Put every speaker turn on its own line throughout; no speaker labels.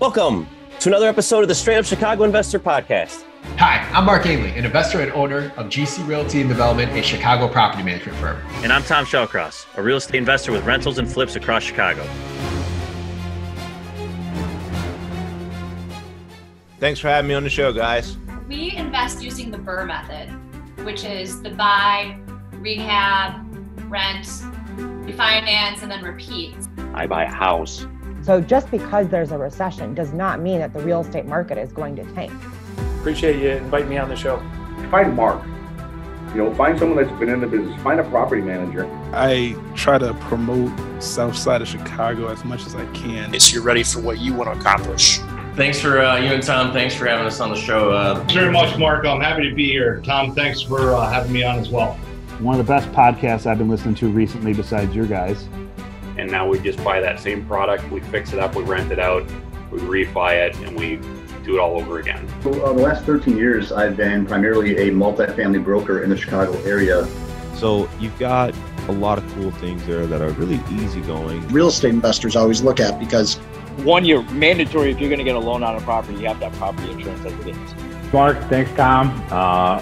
Welcome to another episode of the Straight Up Chicago Investor Podcast.
Hi, I'm 𝗬𝘃𝗲𝗏, an investor and owner of 𝗤𝘃𝗲𝗏𝗵𝗀, a Chicago property management firm.
And I'm 𝗤𝘃𝗲𝗀𝗏, a real estate investor with rentals and flips across Chicago.
Thanks for having me on the show, guys.
We invest using the 𝗏 method, which is the buy, rehab, rent, refinance, and then repeat.
I buy a house.
So just because there's a recession does not mean that the real estate market is going to tank.
Appreciate you inviting me on the show.
Find Mark. Find someone that's been in the business. Find a property manager.
I try to promote South Side of Chicago as much as I can.
So you're ready for what you want to accomplish.
Thanks for you and Tom. Thanks for having us on the show.
Thanks very much, Mark. I'm happy to be here. Tom, thanks for having me on as well.
One of the best podcasts I've been listening to recently besides your guys.
And now we just buy that same product, we fix it up, we rent it out, we refi it, and we do it all over again.
For the last 13 years, I've been primarily a multifamily broker in the Chicago area.
So you've got a lot of cool things there that are really easygoing.
Real estate investors always look at because
one, you're mandatory if you're going to get a loan on a property, you have to have property insurance as it is.
Mark, thanks, Tom.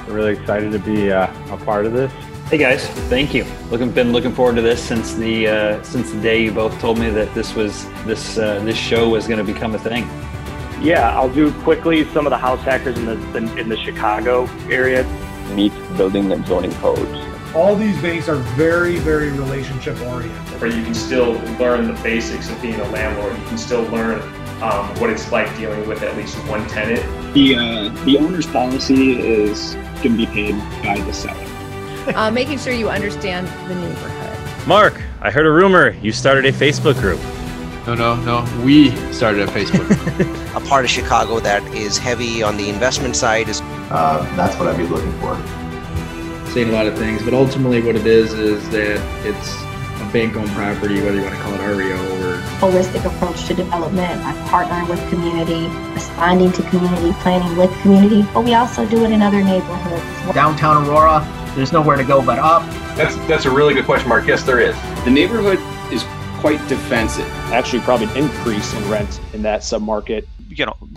Really excited to be a part of this.
Hey guys, thank you. Been looking forward to this since the day you both told me that this show was going to become a thing.
Yeah, I'll do quickly some of the house hackers in the Chicago area.
Meet building and zoning codes.
All these banks are very, very relationship oriented.
Where you can still learn the basics of being a landlord. You can still learn what it's like dealing with at least one tenant.
The owner's policy is going to be paid by the seller.
Making sure you understand the neighborhood.
Mark, I heard a rumor you started a Facebook group.
No. We started a Facebook group.
A part of Chicago that is heavy on the investment side is...
That's what I'd be looking for.
Saying a lot of things, but ultimately what it is that it's a bank-owned property, whether you want to call it REO or...
Holistic approach to development. I partner with community, responding to community, planning with community, but we also do it in other neighborhoods.
Downtown Aurora, there's nowhere to go but up.
That's a really good question, Mark. Yes, there is.
The neighborhood is quite defensive.
Actually, probably an increase in rent in that submarket.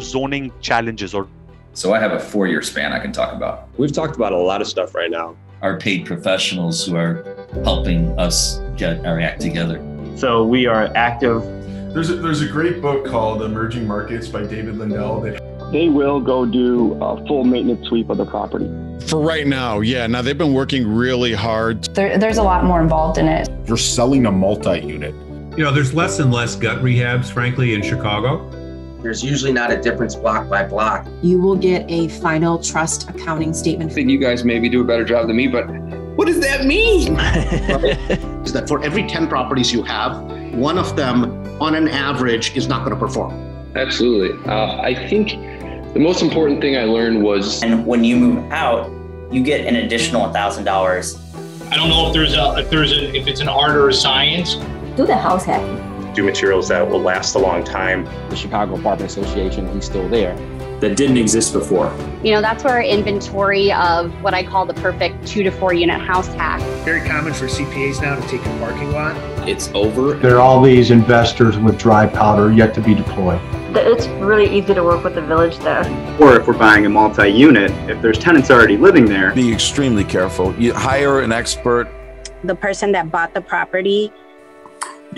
Zoning challenges or...
So I have a 4-year span I can talk about.
We've talked about a lot of stuff right now.
Our paid professionals who are helping us get our act together.
So we are active.
There's a great book called Emerging Markets by David Lindell.
They will go do a full maintenance sweep of the property.
For right now, yeah. Now they've been working really hard.
There's a lot more involved in it.
You're selling a multi-unit.
There's less and less gut rehabs, frankly, in Chicago.
There's usually not a difference block by block.
You will get a final trust accounting statement.
I think you guys maybe do a better job than me, but what does that mean?
Is that for every 10 properties you have, one of them, on an average, is not going to perform.
Absolutely. I think the most important thing I learned was...
And when you move out, you get an additional $1,000.
I don't know if it's an art or a science.
Do the house hacking.
Do materials that will last a long time.
The Chicago Apartment Association is still there.
That didn't exist before.
That's where our inventory of what I call the perfect 2 to 4 unit house hack.
Very common for CPAs now to take a parking lot.
It's over.
There are all these investors with dry powder yet to be deployed.
It's really easy to work with the village there.
Or if we're buying a multi-unit, if there's tenants already living there.
Be extremely careful. You hire an expert.
The person that bought the property.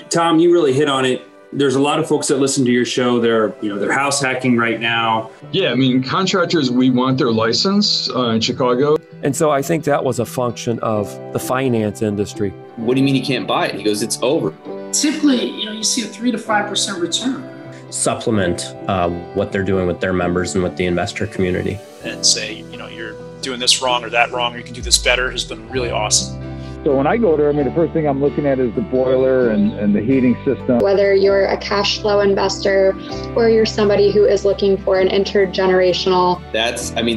Tom, you really hit on it. There's a lot of folks that listen to your show. They're house hacking right now.
Yeah, contractors, we want their license in Chicago.
And so I think that was a function of the finance industry.
What do you mean you can't buy it? He goes, it's over.
Typically, you see a 3 to 5% return.
Supplement what they're doing with their members and with the investor community.
And say, you're doing this wrong or that wrong, or you can do this better has been really awesome.
So when I go there, the first thing I'm looking at is the boiler and the heating system.
Whether you're a cash flow investor or you're somebody who is looking for an intergenerational.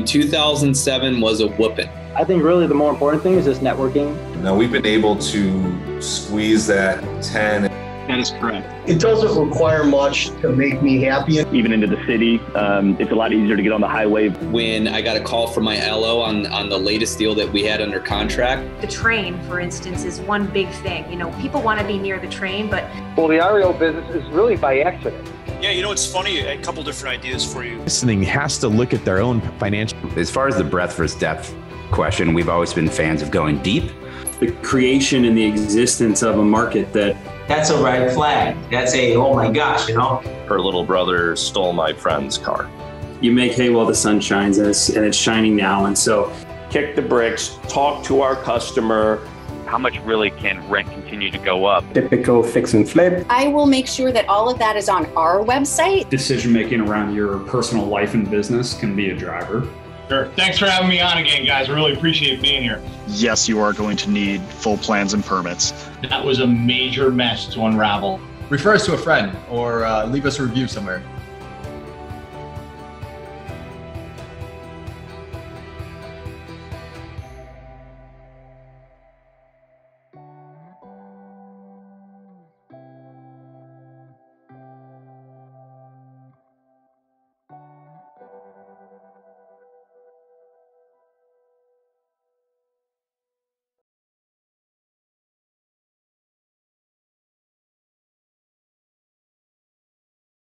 2007 was a whooping.
I think really the more important thing is just networking.
Now we've been able to squeeze that 10.
That is correct.
It doesn't require much to make me happy.
Even into the city, it's a lot easier to get on the highway.
When I got a call from my LO on the latest deal that we had under contract.
The train, for instance, is one big thing. People want to be near the train, but...
Well, the REO business is really by accident.
Yeah, you know, it's funny, a couple different ideas for you.
Listening has to look at their own financial.
As far as the breadth versus depth question, we've always been fans of going deep.
The creation and the existence of a market
that's a red flag. That's oh my gosh, you know?
Her little brother stole my friend's car.
You make hay while the sun shines, and it's shining now. And so
kick the bricks, talk to our customer.
How much really can rent continue to go up?
Typical fix and flip.
I will make sure that all of that is on our website.
Decision-making around your personal life and business can be a driver.
Sure. Thanks for having me on again, guys. I really appreciate being here.
Yes, you are going to need full plans and permits.
That was a major mess to unravel.
Refer us to a friend or leave us a review somewhere.